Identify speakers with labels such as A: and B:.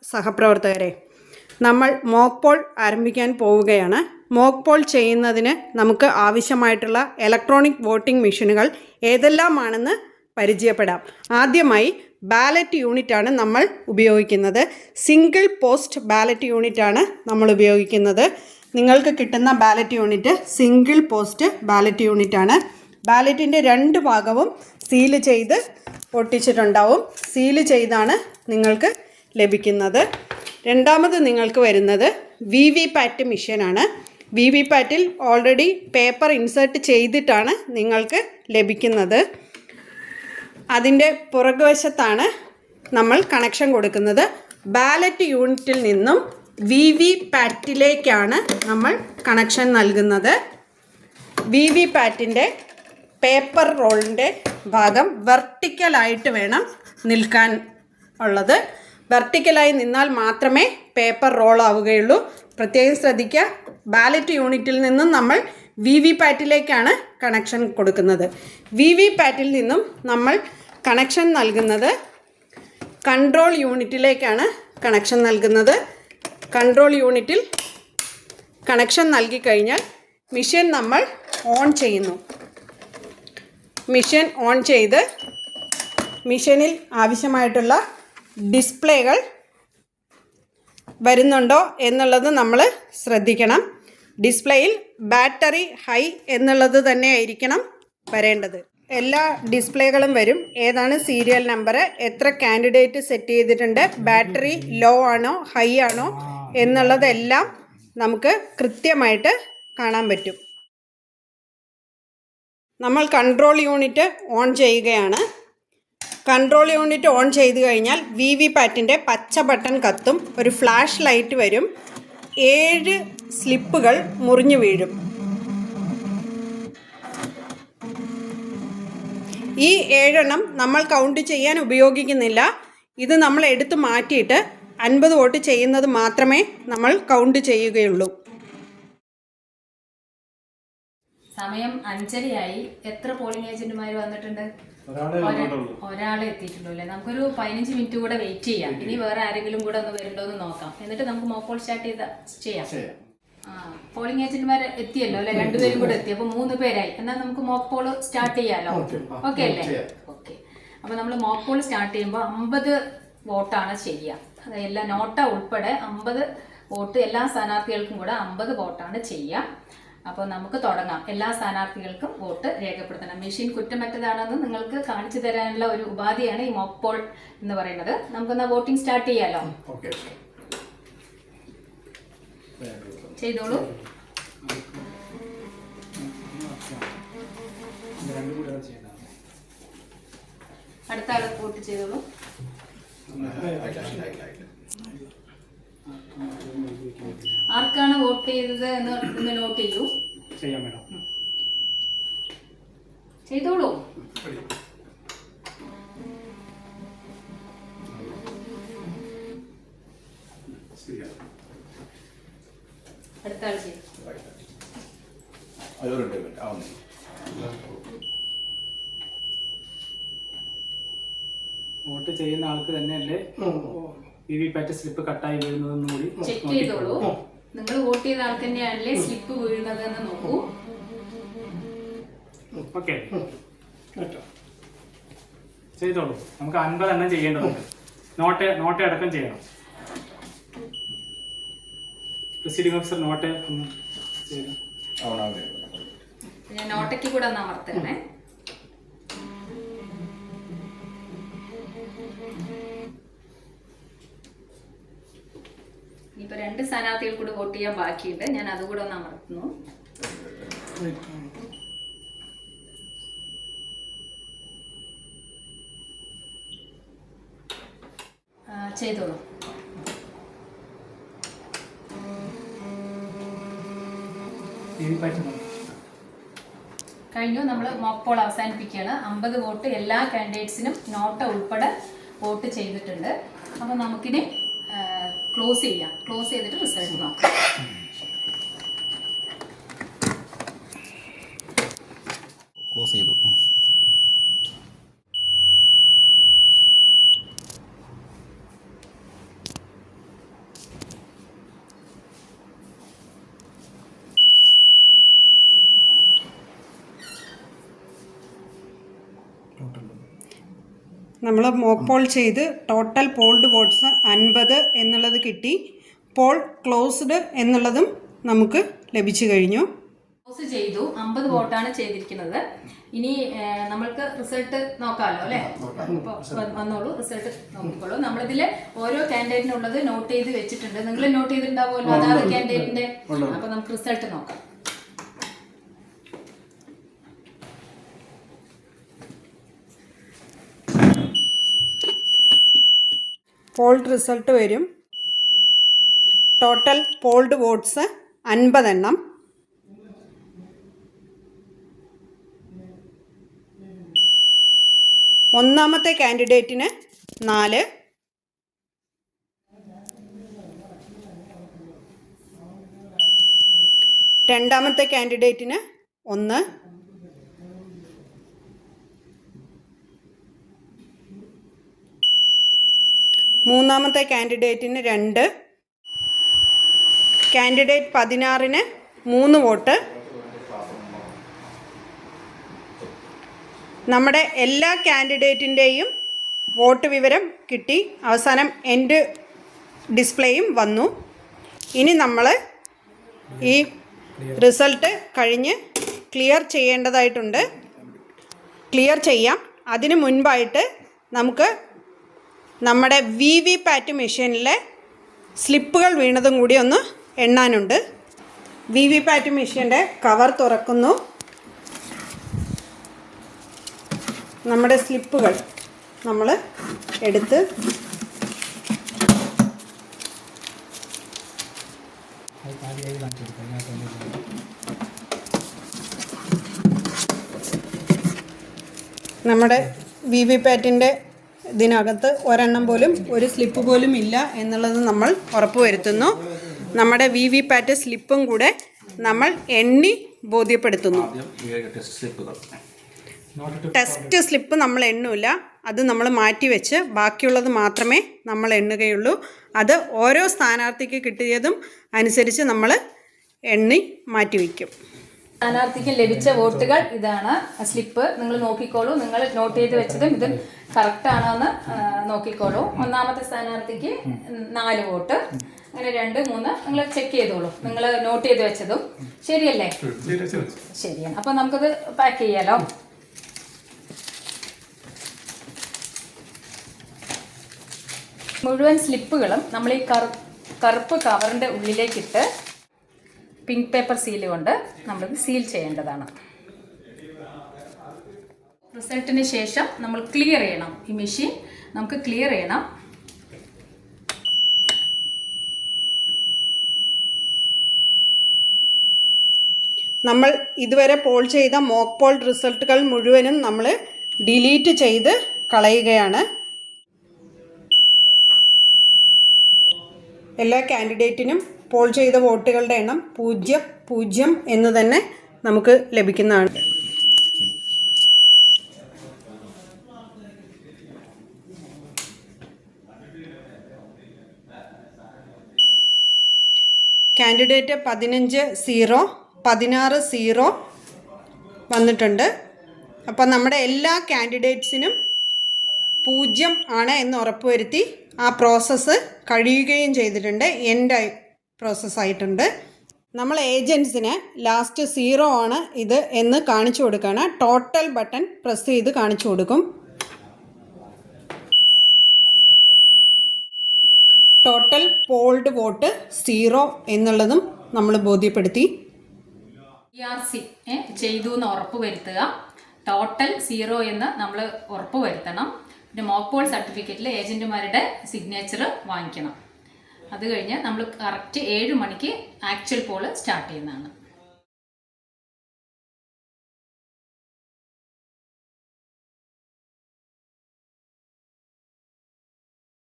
A: സഹപ്രവർത്തകരെ, നമ്മൾ mock Paul ആരംഭിക്കാൻ പോവുകയാണ്. മോക്ക് പോൾ ചെയ്യുന്നതിന് നമുക്ക് ആവശ്യമായിട്ടുള്ള ഇലക്ട്രോണിക് വോട്ടിംഗ് മെഷീനുകൾ ഏതെല്ലാമാണെന്ന് പരിചയപ്പെടാം. ആദ്യമായി ബാലറ്റ് യൂണിറ്റാണ് നമ്മൾ ഉപയോഗിക്കുന്നത്. സിംഗിൾ പോസ്റ്റ് ബാലറ്റ് യൂണിറ്റാണ് നമ്മൾ ഉപയോഗിക്കുന്നത്. നിങ്ങൾക്ക് കിട്ടുന്ന ballot unit single post ballot യൂണിറ്റാണ്. ബാലറ്റിൻ്റെ രണ്ട് ഭാഗവും സീല് ചെയ്ത് ഒട്ടിച്ചിട്ടുണ്ടാവും. സീല് ചെയ്താണ് നിങ്ങൾക്ക് ലഭിക്കുന്നത്. രണ്ടാമത് നിങ്ങൾക്ക് വരുന്നത് VVPAT മെഷീനാണ്. VVPATൽ ഓൾറെഡി പേപ്പർ ഇൻസേർട്ട് ചെയ്തിട്ടാണ് നിങ്ങൾക്ക് ലഭിക്കുന്നത്. അതിൻ്റെ പുറകുവശത്താണ് നമ്മൾ കണക്ഷൻ കൊടുക്കുന്നത്. ബാലറ്റ് യൂണിറ്റിൽ നിന്നും VVPATലേക്കാണ് നമ്മൾ കണക്ഷൻ നൽകുന്നത്. VVPATൻ്റെ പേപ്പർ റോളിൻ്റെ ഭാഗം വെർട്ടിക്കലായിട്ട് വേണം നിൽക്കാൻ ഉള്ളത്. വെർട്ടിക്കലായി നിന്നാൽ മാത്രമേ പേപ്പർ റോൾ ആവുകയുള്ളൂ. പ്രത്യേകം ശ്രദ്ധിക്കുക. ബാലറ്റ് യൂണിറ്റിൽ നിന്നും നമ്മൾ VVPATലേക്കാണ് കണക്ഷൻ കൊടുക്കുന്നത്. VVPATൽ നിന്നും നമ്മൾ കണക്ഷൻ നൽകുന്നത് കൺട്രോൾ യൂണിറ്റിലേക്കാണ് കണക്ഷൻ നൽകുന്നത്. കൺട്രോൾ യൂണിറ്റിൽ കണക്ഷൻ നൽകിക്കഴിഞ്ഞാൽ മെഷീൻ നമ്മൾ ഓൺ ചെയ്യുന്നു. മെഷീൻ ഓൺ ചെയ്ത് മെഷീനിൽ ആവശ്യമായിട്ടുള്ള ഡിസ്പ്ലേകൾ വരുന്നുണ്ടോ എന്നുള്ളത് നമ്മൾ ശ്രദ്ധിക്കണം. ഡിസ്പ്ലേയിൽ ബാറ്ററി ഹൈ എന്നുള്ളത് തന്നെ ആയിരിക്കണം വരേണ്ടത്. എല്ലാ ഡിസ്പ്ലേകളും വരും. ഏതാണ് സീരിയൽ നമ്പർ, എത്ര കാൻഡിഡേറ്റ് സെറ്റ് ചെയ്തിട്ടുണ്ട്, ബാറ്ററി ലോ ആണോ ഹൈ ആണോ എന്നുള്ളതെല്ലാം നമുക്ക് കൃത്യമായിട്ട് കാണാൻ പറ്റും. നമ്മൾ കൺട്രോൾ യൂണിറ്റ് ഓൺ ചെയ്യുകയാണ്. കൺട്രോൾ യൂണിറ്റ് ഓൺ ചെയ്ത് കഴിഞ്ഞാൽ VVPATൻ്റെ പച്ച ബട്ടൺ കത്തും. ഒരു ഫ്ലാഷ് ലൈറ്റ് വരും. 7 സ്ലിപ്പുകൾ മുറിഞ്ഞു വീഴും. ഈ 7 നമ്മൾ കൗണ്ട് ചെയ്യാൻ ഉപയോഗിക്കുന്നില്ല. ഇത് നമ്മൾ എടുത്ത് മാറ്റിയിട്ട് 50 വോട്ട് ചെയ്യുന്നത് മാത്രമേ നമ്മൾ കൗണ്ട് ചെയ്യുകയുള്ളൂ.
B: സമയം 5:30 എത്ര പോളിംഗ് ഏജന്റുമാർ വന്നിട്ടുണ്ട്? ഒരാളെ എത്തിയിട്ടുള്ളൂ അല്ലേ? നമുക്കൊരു 15 മിനിറ്റ് കൂടെ വെയിറ്റ് ചെയ്യാം. ഇനി വേറെ ആരെങ്കിലും കൂടെ ഒന്ന് വരുന്നുണ്ടോ എന്ന് നോക്കാം. എന്നിട്ട് നമുക്ക് മോക്ക് പോൾ സ്റ്റാർട്ട് ചെയ്യാം. പോളിംഗ് ഏജന്റുമാർ എത്തിയല്ലോ അല്ലെ? 2 പേരും കൂടെ എത്തി. അപ്പൊ 3 പേരായി. എന്നാൽ നമുക്ക് മോക്ക് പോൾ സ്റ്റാർട്ട് ചെയ്യാലോ? ഓക്കെ അല്ലേ? ഓക്കെ. അപ്പൊ നമ്മൾ മോക്ക് പോൾ സ്റ്റാർട്ട് ചെയ്യുമ്പോൾ 50 വോട്ടാണ് ചെയ്യുക. എല്ലാ നോട്ട ഉൾപ്പെടെ 50 വോട്ട് എല്ലാ സ്ഥാനാർത്ഥികൾക്കും കൂടെ 50 വോട്ടാണ് ചെയ്യുക. അപ്പോൾ നമുക്ക് തുടങ്ങാം. എല്ലാ സ്ഥാനാർത്ഥികൾക്കും വോട്ട് രേഖപ്പെടുത്തണം. മെഷീൻ കുറ്റമറ്റതാണെന്ന് നിങ്ങൾക്ക് കാണിച്ചു തരാനുള്ള ഒരു ഉപാധിയാണ് ഈ മോക്ക് പോൾ എന്ന് പറയുന്നത്. നമുക്കൊന്ന് വോട്ടിംഗ് സ്റ്റാർട്ട് ചെയ്യാലോ? ചെയ്തോളൂ. അടുത്ത ആള് വോട്ട് ചെയ്തോളൂ. ആർക്കാണ് വോട്ട് ചെയ്തത് എന്ന് നോട്ട് ചെയ്യൂ. ചെയ്തോളൂ. അടുത്ത ആൾ ചെയ്യും.
C: വോട്ട് ചെയ്യുന്ന ആൾക്ക് തന്നെയല്ലേ VVPAT സ്ലിപ്പ് കട്ടായി വീഴുന്നതെന്ന് കൂടി
B: ചെക്ക് ചെയ്തോളൂ. നിങ്ങൾ വോട്ട് ചെയ്ത ആൾക്ക് തന്നെയാണല്ലേ സ്ലിപ്പ് വീഴുന്നത് എന്ന് നോക്കൂ.
C: ഓക്കെ, ചെയ്തോളൂ. നമുക്ക് 50 എണ്ണം ചെയ്യേണ്ടതുണ്ട്. നോട്ട അടക്കം ചെയ്യണം. പ്രിസൈഡിംഗ് ഓഫീസർ നോട്ട് ഒന്ന് ചെയ്യണം.
B: ഞാൻ നോട്ടയ്ക്ക് കൂടെ ഒന്ന് അമർത്തണേ. ഇപ്പൊ 2 സ്ഥാനാർത്ഥികൾ കൂടെ വോട്ട് ചെയ്യാൻ ബാക്കിയുണ്ട്. ഞാൻ അതുകൂടെ ഒന്ന് അമർത്തുന്നു. ചെയ്തോളൂ. കഴിഞ്ഞു. നമ്മൾ മോക്ക് പോൾ അവസാനിപ്പിക്കുകയാണ്. 50 വോട്ട് എല്ലാ കാൻഡിഡേറ്റ്സിനും നോട്ട ഉൾപ്പെടെ വോട്ട് ചെയ്തിട്ടുണ്ട്. അപ്പോൾ നമുക്കിനി ക്ലോസ് ചെയ്യാം. ക്ലോസ് ചെയ്തിട്ട് റിസൾട്ട് നോക്കാം.
D: ക്ലോസ് ചെയ്തു.
A: നമ്മൾ മോക്ക് പോൾ ചെയ്ത് ടോട്ടൽ പോൾഡ് വോട്ട്സ് 50 എന്നുള്ളത് കിട്ടി. പോൾ ക്ലോസ്ഡ് എന്നുള്ളതും നമുക്ക് ലഭിച്ചു കഴിഞ്ഞു.
B: ക്ലോസ് ചെയ്തു. 50 വോട്ടാണ് ചെയ്തിരിക്കുന്നത്. ഇനി നമ്മൾക്ക് റിസൾട്ട് നോക്കാമല്ലോ അല്ലേ? അപ്പോൾ വന്നോളൂ, റിസൾട്ട് നോക്കിക്കോളൂ. നമ്മളിതിൽ ഓരോ കാൻഡിഡേറ്റിനുള്ളത് നോട്ട് ചെയ്ത് വെച്ചിട്ടുണ്ട്. നിങ്ങൾ നോട്ട് ചെയ്തിട്ടുണ്ടാവുമല്ലോ അതാത് കാൻഡിഡേറ്റിന്റെ. അപ്പോൾ നമുക്ക് റിസൾട്ട് നോക്കാം.
A: പോൾഡ് റിസൾട്ട് വരും. ടോട്ടൽ പോൾഡ് വോട്ട്സ് 50 എണ്ണം. ഒന്നാമത്തെ കാൻഡിഡേറ്റിന് 4, രണ്ടാമത്തെ കാൻഡിഡേറ്റിന് 1, മൂന്നാമത്തെ കാൻഡിഡേറ്റിന് 2, കാൻഡിഡേറ്റ് 16-ന് 3 വോട്ട്. നമ്മുടെ എല്ലാ കാൻഡിഡേറ്റിൻ്റെയും വോട്ട് വിവരം കിട്ടി. അവസാനം എൻഡ് ഡിസ്പ്ലേയും വന്നു. ഇനി നമ്മൾ ഈ റിസൾട്ട് കഴിഞ്ഞ് ക്ലിയർ ചെയ്യേണ്ടതായിട്ടുണ്ട്. ക്ലിയർ ചെയ്യാം. അതിനു മുൻപായിട്ട് നമുക്ക് നമ്മുടെ VVPAT മെഷീനിലെ സ്ലിപ്പുകൾ വീണതും കൂടി ഒന്ന് എണ്ണാനുണ്ട്. VVPAT മെഷീൻ്റെ കവർ തുറക്കുന്നു. നമ്മുടെ സ്ലിപ്പുകൾ നമ്മൾ എടുത്ത് നമ്മുടെ VVPATൻ്റെ ഇതിനകത്ത് ഒരെണ്ണം പോലും ഒരു സ്ലിപ്പ് പോലും ഇല്ല എന്നുള്ളത് നമ്മൾ ഉറപ്പുവരുത്തുന്നു. നമ്മുടെ VVPAT സ്ലിപ്പും കൂടെ നമ്മൾ എണ്ണി ബോധ്യപ്പെടുത്തുന്നു. ടെസ്റ്റ് സ്ലിപ്പ് നമ്മൾ എണ്ണൂല, അത് നമ്മൾ മാറ്റി വെച്ച് ബാക്കിയുള്ളത് മാത്രമേ നമ്മൾ എണ്ണുകയുള്ളൂ. അത് ഓരോ സ്ഥാനാർത്ഥിക്ക് കിട്ടിയതും അനുസരിച്ച് നമ്മൾ എണ്ണി മാറ്റി വയ്ക്കും.
B: സ്ഥാനാർത്ഥിക്ക് ലഭിച്ച വോട്ടുകൾ ഇതാണ്. സ്ലിപ്പ് നിങ്ങൾ നോക്കിക്കോളൂ. നിങ്ങൾ നോട്ട് ചെയ്ത് വെച്ചതും ഇത് കറക്റ്റ് ആണോ എന്ന് നോക്കിക്കോളൂ. ഒന്നാമത്തെ സ്ഥാനാർത്ഥിക്ക് 4 വോട്ട്, അങ്ങനെ 2, 3 നിങ്ങൾ ചെക്ക് ചെയ്തോളൂ. നിങ്ങൾ നോട്ട് ചെയ്ത് വെച്ചതും ശരിയല്ലേ? ശരിയാണ്. അപ്പം നമുക്കത് പാക്ക് ചെയ്യാലോ. മുഴുവൻ സ്ലിപ്പുകളും നമ്മൾ ഈ കറുപ്പ് കവറിൻ്റെ ഉള്ളിലേക്കിട്ട് പിങ്ക് പേപ്പർ സീൽ കൊണ്ട് നമ്മളിത് സീൽ ചെയ്യേണ്ടതാണ്. റിസൾട്ടിന് ശേഷം നമ്മൾ ക്ലിയർ ചെയ്യണം. ഈ മെഷീൻ നമുക്ക് ക്ലിയർ ചെയ്യണം.
A: നമ്മൾ ഇതുവരെ പോൾ ചെയ്ത മോക്ക് പോൾ റിസൾട്ടുകൾ മുഴുവനും നമ്മൾ ഡിലീറ്റ് ചെയ്ത് കളയുകയാണ്. എല്ലാ കാൻഡിഡേറ്റിനും പോൾ ചെയ്ത വോട്ടുകളുടെ എണ്ണം 0 എന്ന് തന്നെ നമുക്ക് ലഭിക്കുന്നതാണ്. കാൻഡിഡേറ്റ് 15-0, 16-0 വന്നിട്ടുണ്ട്. അപ്പോൾ നമ്മുടെ എല്ലാ കാൻഡിഡേറ്റ്സിനും 0 ആണ് എന്ന് ഉറപ്പുവരുത്തി ആ പ്രോസസ്സ് കഴിയുകയും ചെയ്തിട്ടുണ്ട്. എൻഡ് പ്രോസസ്സായിട്ടുണ്ട്. നമ്മൾ ഏജൻസിന് ലാസ്റ്റ് 0 ആണ് ഇത് എന്ന് കാണിച്ചു കൊടുക്കുകയാണ്. ടോട്ടൽ ബട്ടൺ പ്രസ് ചെയ്ത് കാണിച്ചു കൊടുക്കും. ടോട്ടൽ പോൾഡ് വോട്ട് 0 എന്നുള്ളതും നമ്മൾ ബോധ്യപ്പെടുത്തി.
B: ERC ചെയ്തു എന്ന് ഉറപ്പ് വരുത്തുക. ടോട്ടൽ 0 എന്ന് നമ്മൾ ഉറപ്പ് വരുത്തണം. പിന്നെ മോക്ക് പോൾ സർട്ടിഫിക്കറ്റിൽ ഏജൻറ്റുമാരുടെ സിഗ്നേച്ചർ വാങ്ങിക്കണം. അത് കഴിഞ്ഞ് നമ്മൾ കറക്റ്റ് 7 മണിക്ക് ആക്ച്വൽ പോൾ സ്റ്റാർട്ട് ചെയ്യുന്നതാണ്.